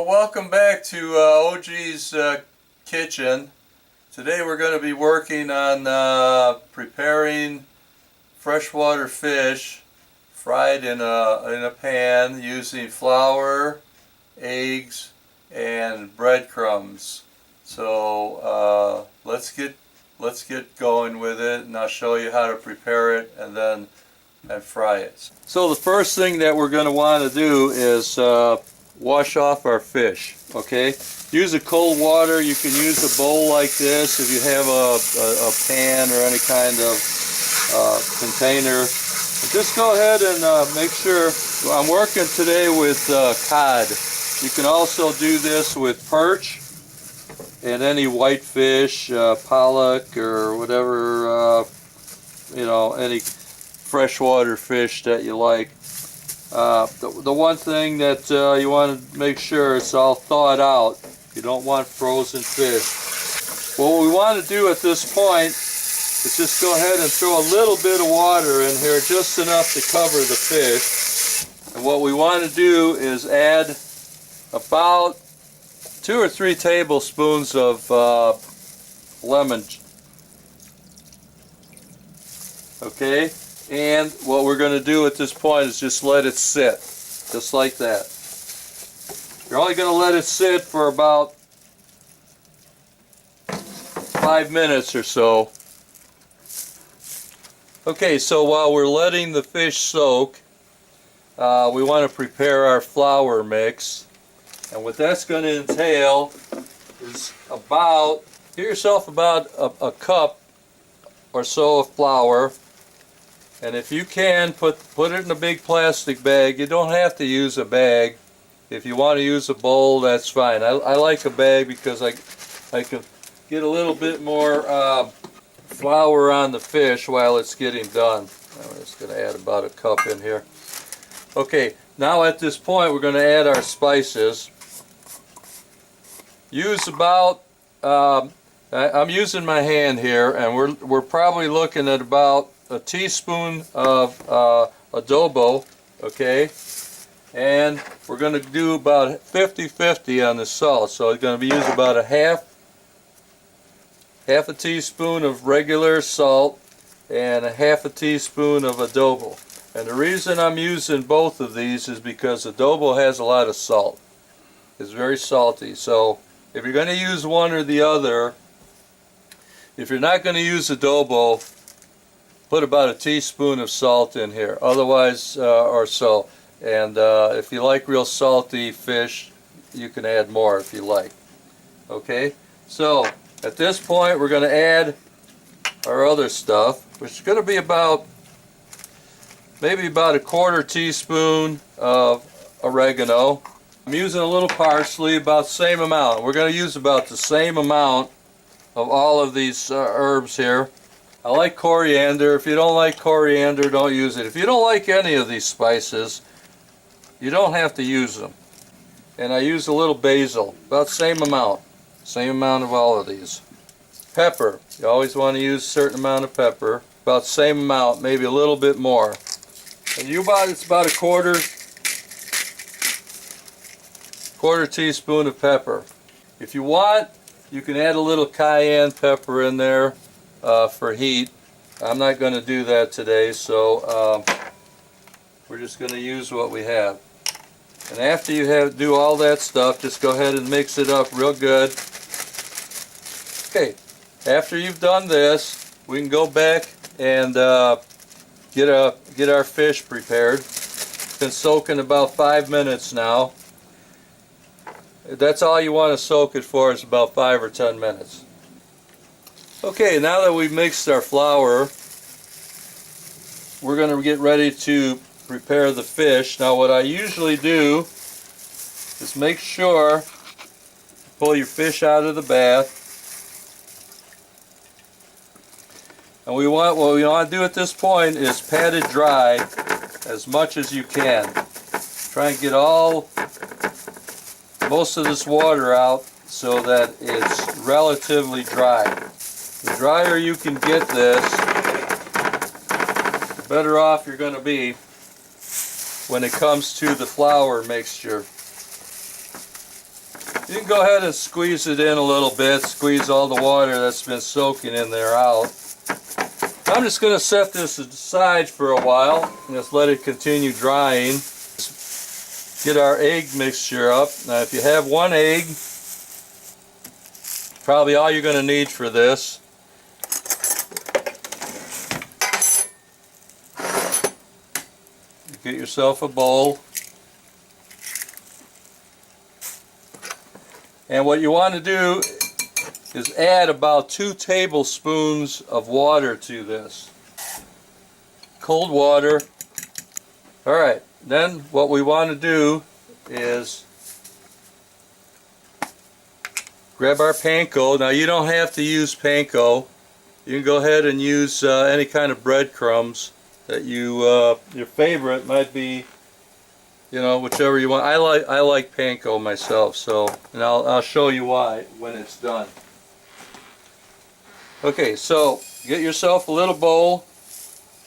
So welcome back to OG's kitchen. Today we're going to be working on preparing freshwater fish fried in a pan using flour, eggs, and breadcrumbs. So let's get going with it, and I'll show you how to prepare it and fry it. So the first thing that we're going to want to do is wash off our fish. Okay, use a cold water. You can use a bowl like this if you have a pan or any kind of container. But just go ahead and make sure. I'm working today with cod. You can also do this with perch and any whitefish, pollock, or whatever, any freshwater fish that you like. The one thing that you want to make sure it's all thawed out. You don't want frozen fish. What we want to do at this point is just go ahead and throw a little bit of water in here, just enough to cover the fish. And what we want to do is add about 2 or 3 tablespoons of lemon. Okay? And what we're going to do at this point is just let it sit, just like that. You're only going to let it sit for about 5 minutes or so. Okay, so while we're letting the fish soak, we want to prepare our flour mix. And what that's going to entail is get yourself about a cup or so of flour. And if you can, put it in a big plastic bag. You don't have to use a bag. If you want to use a bowl, that's fine. I like a bag because I can get a little bit more flour on the fish while it's getting done. I'm just going to add about a cup in here. Okay, now at this point we're going to add our spices. Use about, I'm using my hand here, and we're probably looking at about a teaspoon of adobo, okay, and we're going to do about 50-50 on the salt. So it's going to be used about a half a teaspoon of regular salt and a half a teaspoon of adobo. And the reason I'm using both of these is because adobo has a lot of salt. It's very salty. So if you're going to use one or the other, if you're not going to use adobo, put about a teaspoon of salt in here, otherwise, or so. And if you like real salty fish, you can add more if you like. Okay, so at this point we're going to add our other stuff, which is going to be maybe about a 1/4 teaspoon of oregano. I'm using a little parsley, about the same amount. We're going to use about the same amount of all of these herbs here. I like coriander. If you don't like coriander, don't use it. If you don't like any of these spices, you don't have to use them. And I use a little basil, about the same amount of all of these. Pepper. You always want to use a certain amount of pepper, about the same amount, maybe a little bit more. And it's about a quarter teaspoon of pepper. If you want, you can add a little cayenne pepper in there for heat. I'm not going to do that today, so we're just going to use what we have. And after you do all that stuff, just go ahead and mix it up real good. Okay, after you've done this, we can go back and get our fish prepared. It's been soaking about 5 minutes now. That's all you want to soak it for, is about 5 or 10 minutes. Okay, now that we've mixed our flour, we're going to get ready to prepare the fish. Now what I usually do is make sure you pull your fish out of the bath. And what we want to do at this point is pat it dry as much as you can. Try and get most of this water out so that it's relatively dry. The drier you can get this, the better off you're going to be when it comes to the flour mixture. You can go ahead and squeeze it in a little bit, squeeze all the water that's been soaking in there out. I'm just going to set this aside for a while and just let it continue drying. Get our egg mixture up. Now if you have one egg, probably all you're going to need for this. Get yourself a bowl. And what you want to do is add about 2 tablespoons of water to this. Cold water. Alright, then what we want to do is grab our panko. Now you don't have to use panko. You can go ahead and use any kind of breadcrumbs that your favorite might be, you know, whichever you want. I like panko myself, so, and I'll show you why when it's done. Okay, so get yourself a little bowl.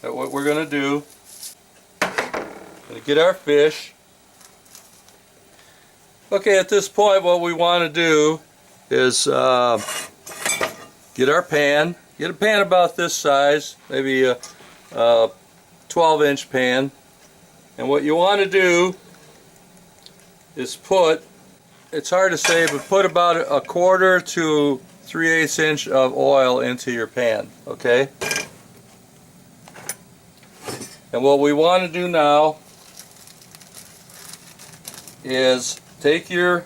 That's what we're going to do. Going to get our fish. Okay, at this point what we want to do is get our pan. Get a pan about this size, maybe a 12-inch pan. And what you want to do is put, it's hard to say, but put about 1/4 to 3/8 inch of oil into your pan, okay? And what we want to do now is take your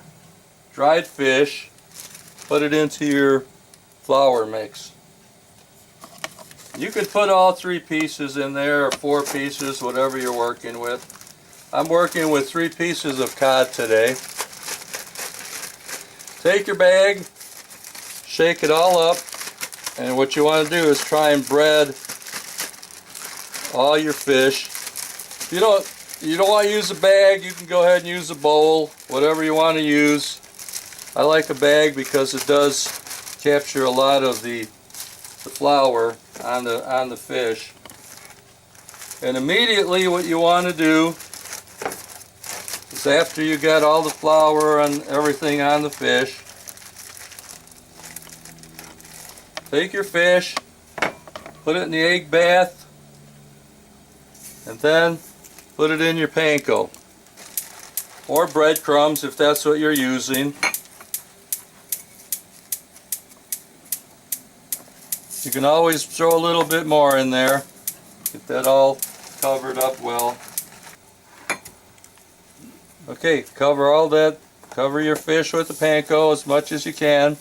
dried fish, put it into your flour mix. You can put all 3 pieces in there, or 4 pieces, whatever you're working with. I'm working with 3 pieces of cod today. Take your bag, shake it all up, and what you want to do is try and bread all your fish. If you don't want to use a bag, you can go ahead and use a bowl, whatever you want to use. I like a bag because it does capture a lot of the flour on the fish. And immediately what you want to do is, after you got all the flour and everything on the fish, take your fish, put it in the egg bath, and then put it in your panko or breadcrumbs if that's what you're using. You can always throw a little bit more in there. Get that all covered up well. Okay, cover all that. Cover your fish with the panko as much as you can.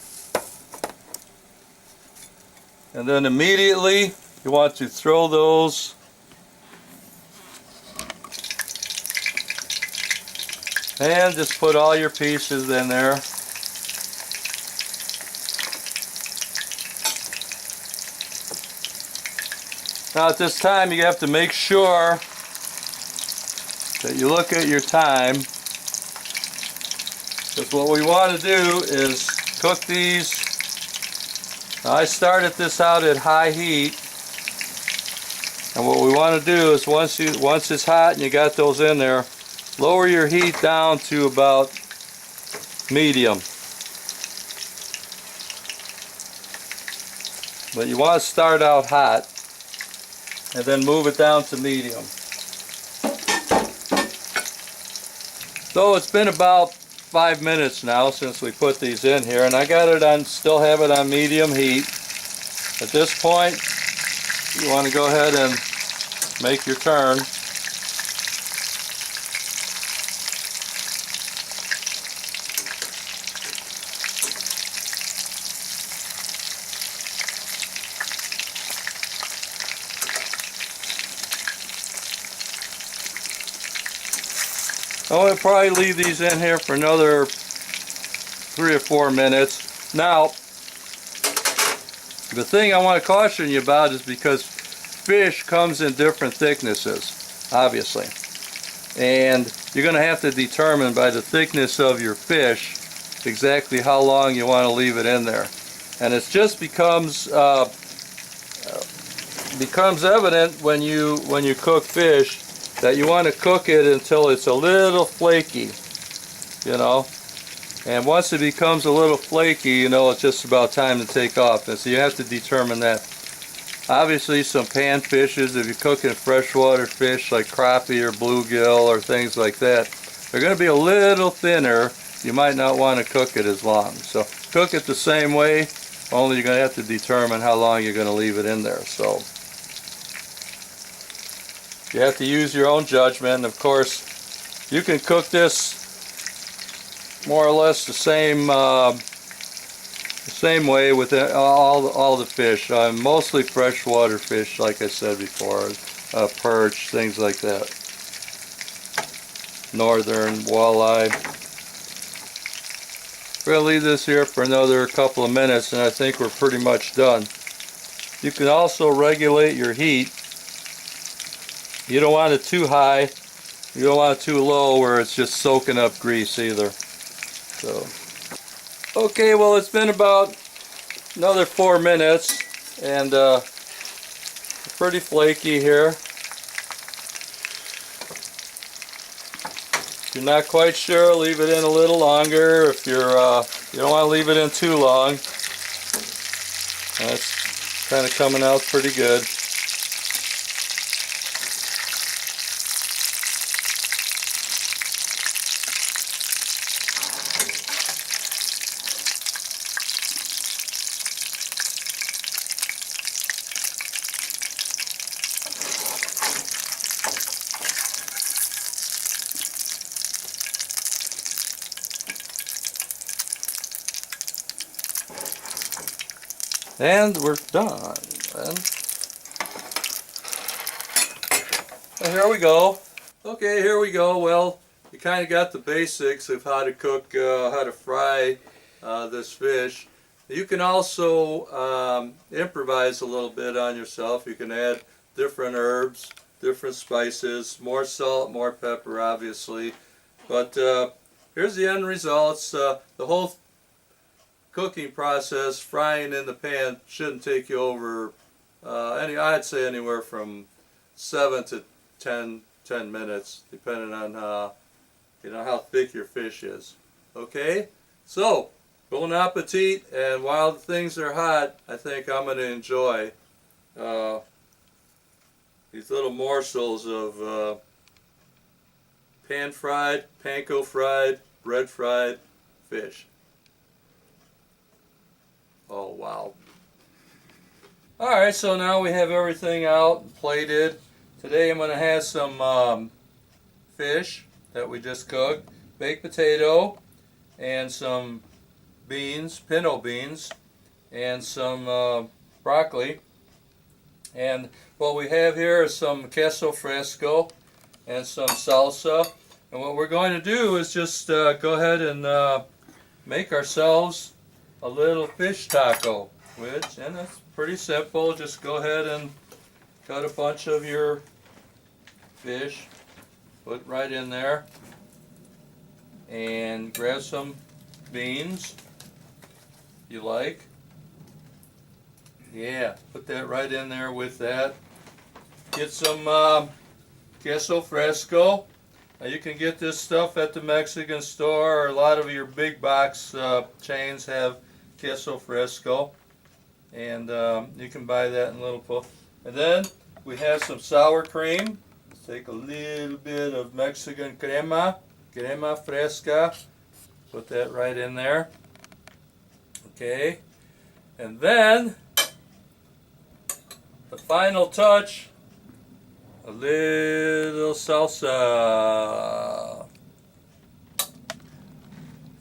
And then immediately you want to throw those and just put all your pieces in there. Now at this time you have to make sure that you look at your time, because what we want to do is cook these. Now I started this out at high heat, and what we want to do is once it's hot and you got those in there, lower your heat down to about medium. But you want to start out hot and then move it down to medium. So it's been about 5 minutes now since we put these in here, and I got it on, still have it on medium heat. At this point, you want to go ahead and make your turn. I'm going to probably leave these in here for another 3 or 4 minutes. Now, the thing I want to caution you about is because fish comes in different thicknesses, obviously. And you're going to have to determine by the thickness of your fish exactly how long you want to leave it in there. And it just becomes evident when you cook fish that you want to cook it until it's a little flaky, you know. And once it becomes a little flaky, you know it's just about time to take off. And so you have to determine that. Obviously some pan fishes, if you're cooking freshwater fish like crappie or bluegill or things like that, they're going to be a little thinner. You might not want to cook it as long. So cook it the same way, only you're going to have to determine how long you're going to leave it in there. So you have to use your own judgment. Of course, you can cook this more or less the same way with all the fish. Mostly freshwater fish, like I said before, perch, things like that. Northern walleye. We're going to leave this here for another couple of minutes, and I think we're pretty much done. You can also regulate your heat. You don't want it too high. You don't want it too low where it's just soaking up grease either. So, okay, well it's been about another 4 minutes, and pretty flaky here. If you're not quite sure, leave it in a little longer. If you're you don't want to leave it in too long. That's kind of coming out pretty good. And we're done. And here we go. Okay, here we go. Well, you kind of got the basics of how to cook, how to fry this fish. You can also improvise a little bit on yourself. You can add different herbs, different spices, more salt, more pepper, obviously. But here's the end results. The whole cooking process, frying in the pan, shouldn't take you over I'd say anywhere from 7 to 10 minutes, depending on how thick your fish is. Okay, so bon appetit, and while the things are hot, I think I'm going to enjoy these little morsels of pan fried, panko fried, bread fried fish. Oh wow. Alright, so now we have everything out and plated. Today I'm going to have some fish that we just cooked, baked potato, and some beans, pinto beans, and some broccoli. And what we have here is some queso fresco and some salsa. And what we're going to do is just go ahead and make ourselves a little fish taco, and it's pretty simple. Just go ahead and cut a bunch of your fish, put right in there, and grab some beans you like. Yeah, put that right in there with that. Get some queso fresco. Now you can get this stuff at the Mexican store, or a lot of your big box chains have queso fresco, and you can buy that in little puff. And then we have some sour cream. Let's take a little bit of Mexican crema fresca, put that right in there. Okay, and then the final touch, a little salsa,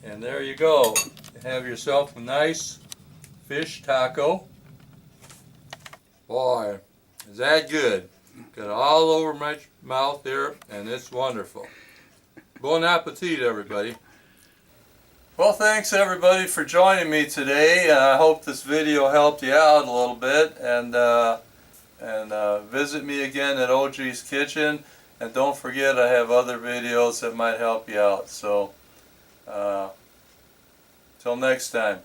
and there you go. Have yourself a nice fish taco. Boy, is that good. Got it all over my mouth there, and it's wonderful. Bon appetit, everybody. Well, thanks everybody for joining me today. I hope this video helped you out a little bit, and visit me again at OG's Kitchen, and don't forget I have other videos that might help you out. So till next time.